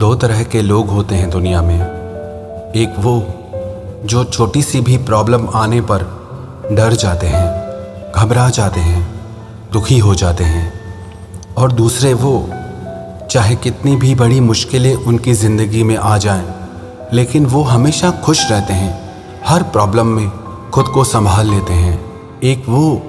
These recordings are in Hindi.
दो तरह के लोग होते हैं दुनिया में। एक वो जो छोटी सी भी प्रॉब्लम आने पर डर जाते हैं, घबरा जाते हैं, दुखी हो जाते हैं। और दूसरे वो चाहे कितनी भी बड़ी मुश्किलें उनकी ज़िंदगी में आ जाएं, लेकिन वो हमेशा खुश रहते हैं, हर प्रॉब्लम में खुद को संभाल लेते हैं। एक वो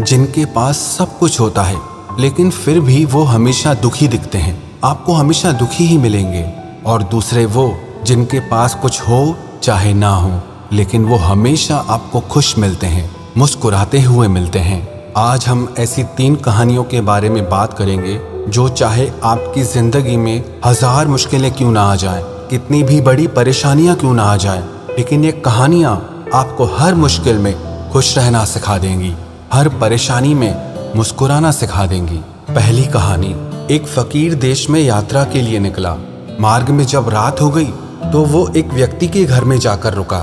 जिनके पास सब कुछ होता है लेकिन फिर भी वो हमेशा दुखी दिखते हैं, आपको हमेशा दुखी ही मिलेंगे। और दूसरे वो जिनके पास कुछ हो चाहे ना हो, लेकिन वो हमेशा आपको खुश मिलते हैं, मुस्कुराते हुए मिलते हैं। आज हम ऐसी 3 कहानियों के बारे में बात करेंगे जो चाहे आपकी ज़िंदगी में 1000 मुश्किलें क्यों ना आ जाए, कितनी भी बड़ी परेशानियां क्यों ना आ जाए, लेकिन ये कहानियां आपको हर मुश्किल में खुश रहना सिखा देंगी, हर परेशानी में मुस्कुराना सिखा देंगी। पहली कहानी। एक फकीर देश में यात्रा के लिए निकला। मार्ग में जब रात हो गई तो वो एक व्यक्ति के घर में जाकर रुका।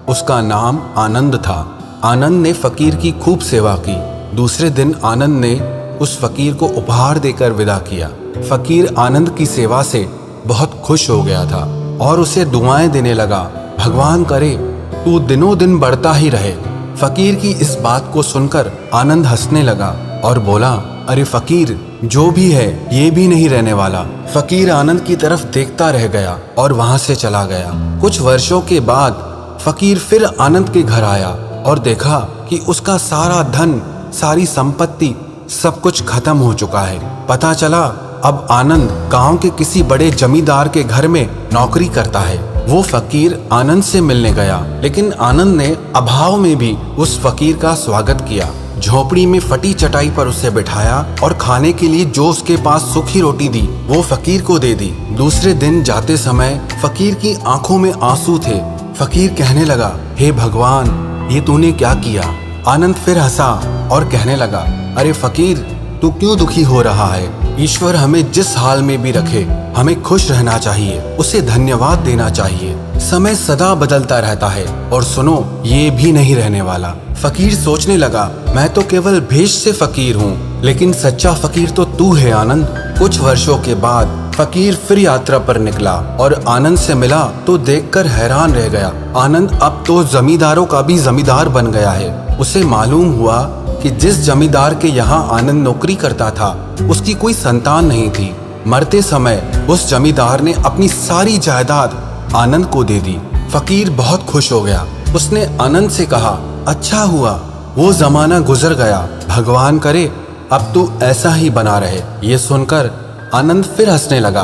उसका नाम आनंद था। आनंद ने फकीर की खूब सेवा की। दूसरे दिन आनंद ने उस फकीर को उपहार देकर विदा किया। फकीर आनंद की सेवा से बहुत खुश हो गया था और उसे दुआएं देने लगा, भगवान करे तू दिनों दिन बढ़ता ही रहे। फकीर की इस बात को सुनकर आनंद हंसने लगा और बोला, अरे फकीर, जो भी है ये भी नहीं रहने वाला। फकीर आनंद की तरफ देखता रह गया और वहां से चला गया। कुछ वर्षों के बाद फकीर फिर आनंद के घर आया और देखा कि उसका सारा धन, सारी संपत्ति, सब कुछ खत्म हो चुका है। पता चला अब आनंद गांव के किसी बड़े जमींदार के घर में नौकरी करता है। वो फकीर आनंद से मिलने गया, लेकिन आनंद ने अभाव में भी उस फकीर का स्वागत किया। झोपड़ी में फटी चटाई पर उसे बिठाया और खाने के लिए जो उसके पास सूखी रोटी दी वो फकीर को दे दी। दूसरे दिन जाते समय फकीर की आंखों में आंसू थे। फकीर कहने लगा, हे भगवान, ये तूने क्या किया? आनंद फिर हंसा और कहने लगा, अरे फकीर, तू क्यों दुखी हो रहा है? ईश्वर हमें जिस हाल में भी रखे, हमें खुश रहना चाहिए, उसे धन्यवाद देना चाहिए। समय सदा बदलता रहता है और सुनो, ये भी नहीं रहने वाला। फकीर सोचने लगा, मैं तो केवल भेष से फकीर हूँ, लेकिन सच्चा फकीर तो तू है आनंद। कुछ वर्षों के बाद फकीर फिर यात्रा पर निकला और आनंद से मिला तो देखकर हैरान रह गया। आनंद अब तो जमींदारों का भी जमींदार बन गया है। उसे मालूम हुआ कि जिस जमींदार के यहाँ आनंद नौकरी करता था उसकी कोई संतान नहीं थी। मरते समय उस जमींदार ने अपनी सारी जायदाद आनंद को दे दी। फकीर बहुत खुश हो गया। उसने आनंद से कहा, अच्छा हुआ वो जमाना गुजर गया, भगवान करे अब तू ऐसा ही बना रहे। ये सुनकर आनंद फिर हंसने लगा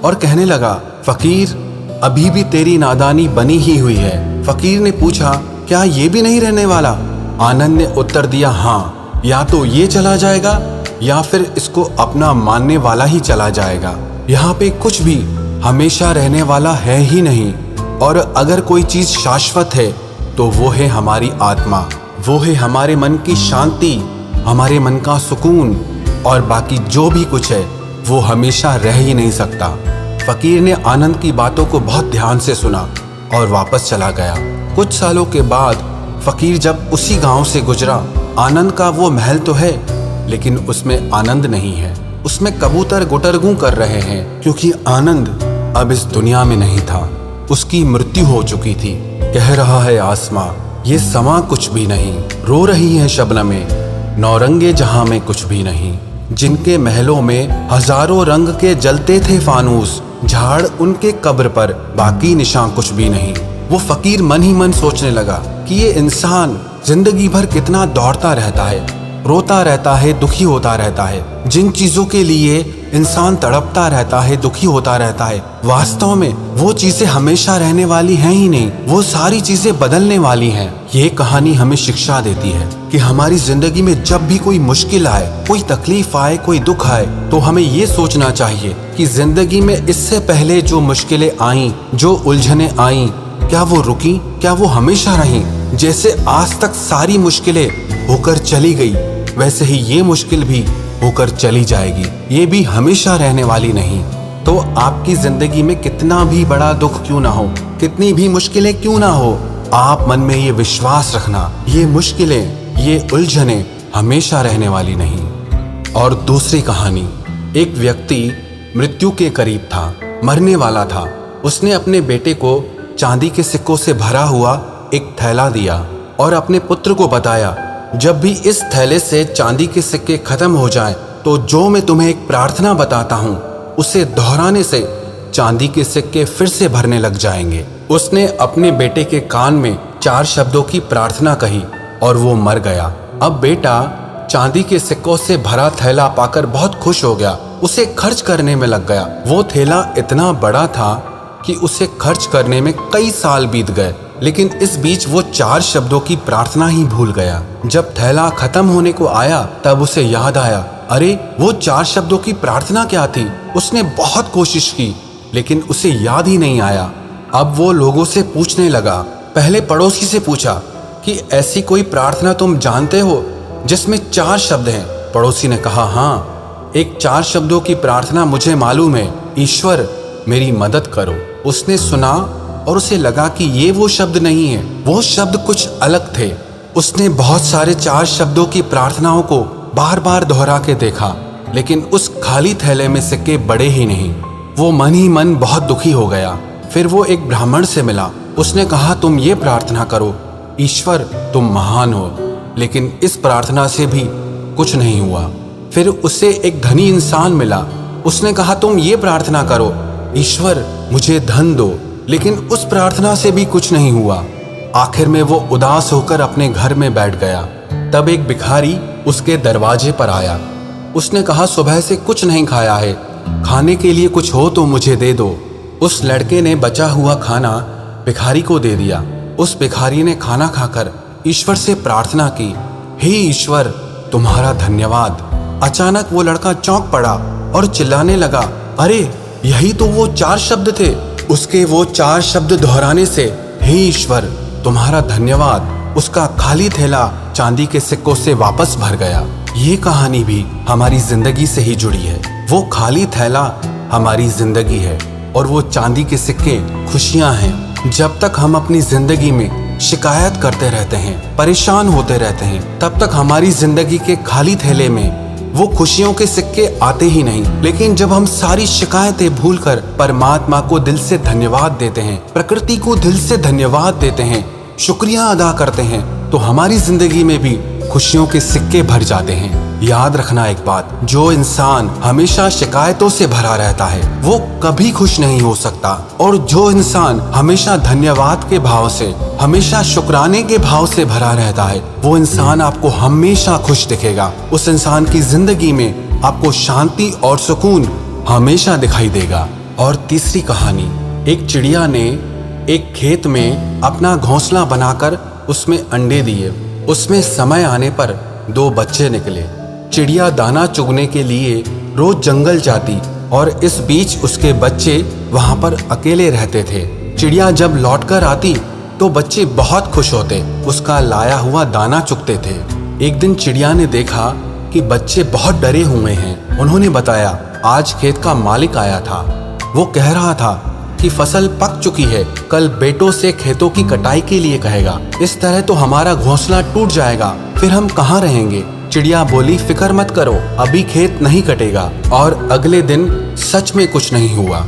और कहने लगा, फकीर, अभी भी तेरी नादानी बनी ही हुई है। फकीर ने पूछा, क्या ये भी नहीं रहने वाला? आनंद ने उत्तर दिया, हाँ, या तो ये चला जाएगा या फिर इसको अपना मानने वाला ही चला जाएगा। यहाँ पे कुछ भी हमेशा रहने वाला है ही नहीं, और अगर कोई चीज शाश्वत है तो वो है हमारी आत्मा, वो है हमारे मन की शांति, हमारे मन का सुकून, और बाकी जो भी कुछ है वो हमेशा रह ही नहीं सकता। फकीर ने आनंद की बातों को बहुत ध्यान से सुना और वापस चला गया। कुछ सालों के बाद फकीर जब उसी गांव से गुजरा, आनंद का वो महल तो है लेकिन उसमें आनंद नहीं है। उसमें कबूतर गुटरगू कर रहे हैं क्योंकि आनंद अब इस दुनिया में नहीं था। उसकी मृत्यु हो चुकी थी। कह रहा है आसमां, ये समा कुछ भी नहीं। रो रही है शबनमें, नौरंगे जहां में कुछ भी नहीं। जिनके महलों में हजारों रंग के जलते थे फानूस, झाड़ उनके कब्र पर, बाकी निशान कुछ भी नहीं। वो फकीर मन ही मन सोचने लगा कि ये इंसान जिंदगी भर कितना दौड़ता रहता है, रोता रहता है, दुखी होता रहता है। जिन चीजों के लिए इंसान तड़पता रहता है, दुखी होता रहता है, वास्तव में वो चीजें हमेशा रहने वाली हैं ही नहीं, वो सारी चीजें बदलने वाली हैं। ये कहानी हमें शिक्षा देती है कि हमारी जिंदगी में जब भी कोई मुश्किल आए, कोई तकलीफ आए, कोई दुख आए, तो हमें ये सोचना चाहिए कि जिंदगी में इससे पहले जो मुश्किलें आईं, जो उलझनें आईं, क्या वो रुकी? क्या वो हमेशा रहीं? जैसे आज तक सारी मुश्किलें होकर चली गई, वैसे ही ये मुश्किल भी होकर चली जाएगी। ये भी हमेशा रहने वाली नहीं। तो आपकी जिंदगी में कितना भी बड़ा दुख क्यों ना हो, कितनी भी मुश्किलें क्यों ना हो, आप मन में ये विश्वास रखना, ये मुश्किलें, ये उलझनें हमेशा रहने वाली नहीं। और दूसरी कहानी। एक व्यक्ति मृत्यु के करीब था। मरने वाला था। उसने अपने बेटे को चांदी के सिक्कों से भरा हुआ एक थैला दिया और अपने पुत्र को बताया, जब भी इस थैले से चांदी के सिक्के खत्म हो जाएं, तो जो मैं तुम्हें एक प्रार्थना बताता हूँ उसे दोहराने से चांदी के सिक्के फिर से भरने लग जाएंगे। उसने अपने बेटे के कान में 4 शब्दों की प्रार्थना कही और वो मर गया। अब बेटा चांदी के सिक्कों से भरा थैला पाकर बहुत खुश हो गया, उसे खर्च करने में लग गया। वो थैला इतना बड़ा था कि उसे खर्च करने में कई साल बीत गए, लेकिन इस बीच वो 4 शब्दों की प्रार्थना ही भूल गया। जब थैला खत्म होने को आया तब उसे याद आया, अरे वो 4 शब्दों की प्रार्थना क्या थी। उसने बहुत कोशिश की लेकिन उसे याद ही नहीं आया। अब वो लोगों से पूछने लगा। पहले पड़ोसी से पूछा कि ऐसी कोई प्रार्थना तुम जानते हो जिसमें 4 शब्द हैं। पड़ोसी ने कहा, हाँ, एक 4 शब्दों की प्रार्थना मुझे मालूम है, ईश्वर मेरी मदद करो। उसने सुना और उसे लगा कि ये वो शब्द नहीं है, वो शब्द कुछ अलग थे। उसने बहुत सारे 4 शब्दों की प्रार्थनाओं को बार बार दोहरा के देखा, लेकिन उस खाली थैले में सिक्के बड़े ही नहीं। वो मन ही मन बहुत दुखी हो गया। फिर वो एक ब्राह्मण से मिला। उसने कहा, तुम ये प्रार्थना करो, ईश्वर तुम महान हो। लेकिन इस प्रार्थना से भी कुछ नहीं हुआ। फिर उससे एक धनी इंसान मिला। उसने कहा, तुम ये प्रार्थना करो, ईश्वर मुझे धन दो। लेकिन उस प्रार्थना से भी कुछ नहीं हुआ। आखिर में वो उदास होकर अपने घर में बैठ गया। तब एक भिखारी उसके दरवाजे पर आया। उसने कहा, सुबह से कुछ नहीं खाया है, खाने के लिए कुछ हो तो मुझे दे दो। उस लड़के ने बचा हुआ खाना भिखारी को दे दिया। उस भिखारी ने खाना खाकर ईश्वर से प्रार्थना की, हे ईश्वर तुम्हारा धन्यवाद। अचानक वो लड़का चौंक पड़ा और चिल्लाने लगा, अरे यही तो वो 4 शब्द थे। उसके वो 4 शब्द दोहराने से हे ईश्वर तुम्हारा धन्यवाद, उसका खाली थैला चांदी के सिक्कों से वापस भर गया। ये कहानी भी हमारी जिंदगी से ही जुड़ी है। वो खाली थैला हमारी जिंदगी है और वो चांदी के सिक्के खुशियां हैं। जब तक हम अपनी जिंदगी में शिकायत करते रहते हैं, परेशान होते रहते हैं, तब तक हमारी जिंदगी के खाली थैले में वो खुशियों के सिक्के आते ही नहीं। लेकिन जब हम सारी शिकायतें भूलकर परमात्मा को दिल से धन्यवाद देते हैं, प्रकृति को दिल से धन्यवाद देते हैं, शुक्रिया अदा करते हैं, तो हमारी जिंदगी में भी खुशियों के सिक्के भर जाते हैं। याद रखना एक बात, जो इंसान हमेशा शिकायतों से भरा रहता है वो कभी खुश नहीं हो सकता, और जो इंसान हमेशा धन्यवाद के भाव से, हमेशा शुक्राने के भाव से भरा रहता है, वो इंसान आपको हमेशा खुश दिखेगा। उस इंसान की जिंदगी में आपको शांति और सुकून हमेशा दिखाई देगा। और तीसरी कहानी, एक चिड़िया ने एक खेत में अपना घोंसला बनाकर उसमें अंडे दिए। उसमें समय आने पर 2 बच्चे निकले। चिड़िया दाना चुगने के लिए रोज जंगल जाती और इस बीच उसके बच्चे वहां पर अकेले रहते थे। चिड़िया जब लौटकर आती तो बच्चे बहुत खुश होते, उसका लाया हुआ दाना चुगते थे। एक दिन चिड़िया ने देखा कि बच्चे बहुत डरे हुए हैं। उन्होंने बताया, आज खेत का मालिक आया था, वो कह रहा था कि फसल पक चुकी है, कल बेटों से खेतों की कटाई के लिए कहेगा। इस तरह तो हमारा घोंसला टूट जाएगा, फिर हम कहाँ रहेंगे। चिड़िया बोली, फिक्र मत करो, अभी खेत नहीं कटेगा। और अगले दिन सच में कुछ नहीं हुआ।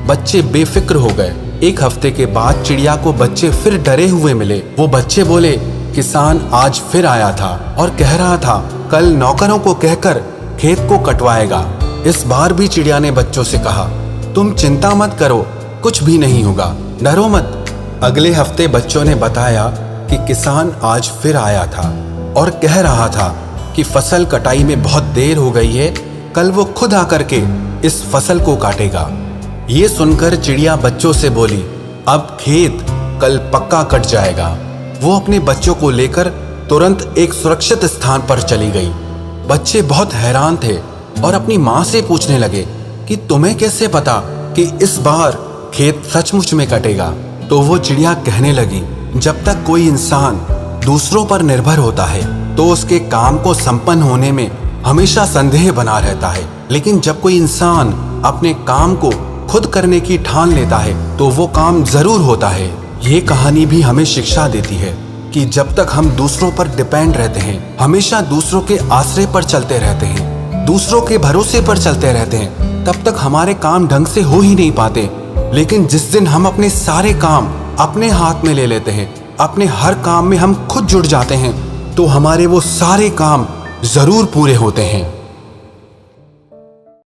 बच्चे बेफिक्र हो गए। 1 हफ्ते के बाद चिड़िया को बच्चे फिर डरे हुए मिले। वो बच्चे बोले, किसान आज फिर आया था और कह रहा था कल नौकरों को कहकर खेत को कटवाएगा। इस बार भी चिड़िया ने बच्चों से कहा, तुम चिंता मत करो, कुछ भी नहीं होगा, डरो मत। अगले हफ्ते बच्चों ने बताया कि किसान आज फिर आया था और कह रहा था कि फसल कटाई में बहुत देर हो गई है, कल वो खुद आकर के इस फसल को काटेगा। ये सुनकर चिड़िया बच्चों से बोली, अब खेत कल पक्का कट जाएगा। वो अपने बच्चों को लेकर तुरंत एक सुरक्षित स्थान पर चली गई। बच्चे बहुत हैरान थे और अपनी माँ से पूछने लगे कि तुम्हें कैसे पता कि इस बार खेत सचमुच में कटेगा। तो वो चिड़िया कहने लगी, जब तक कोई इंसान दूसरों पर निर्भर होता है तो उसके काम को संपन्न होने में हमेशा संदेह बना रहता है, लेकिन जब कोई इंसान अपने काम को खुद करने की ठान लेता है तो वो काम जरूर होता है। ये कहानी भी हमें शिक्षा देती है कि जब तक हम दूसरों पर डिपेंड रहते हैं, हमेशा दूसरों के आश्रय पर चलते रहते हैं, दूसरों के भरोसे पर चलते रहते हैं, तब तक हमारे काम ढंग से हो ही नहीं पाते। लेकिन जिस दिन हम अपने सारे काम अपने हाथ में ले लेते हैं, अपने हर काम में हम खुद जुट जाते हैं, तो हमारे वो सारे काम जरूर पूरे होते हैं।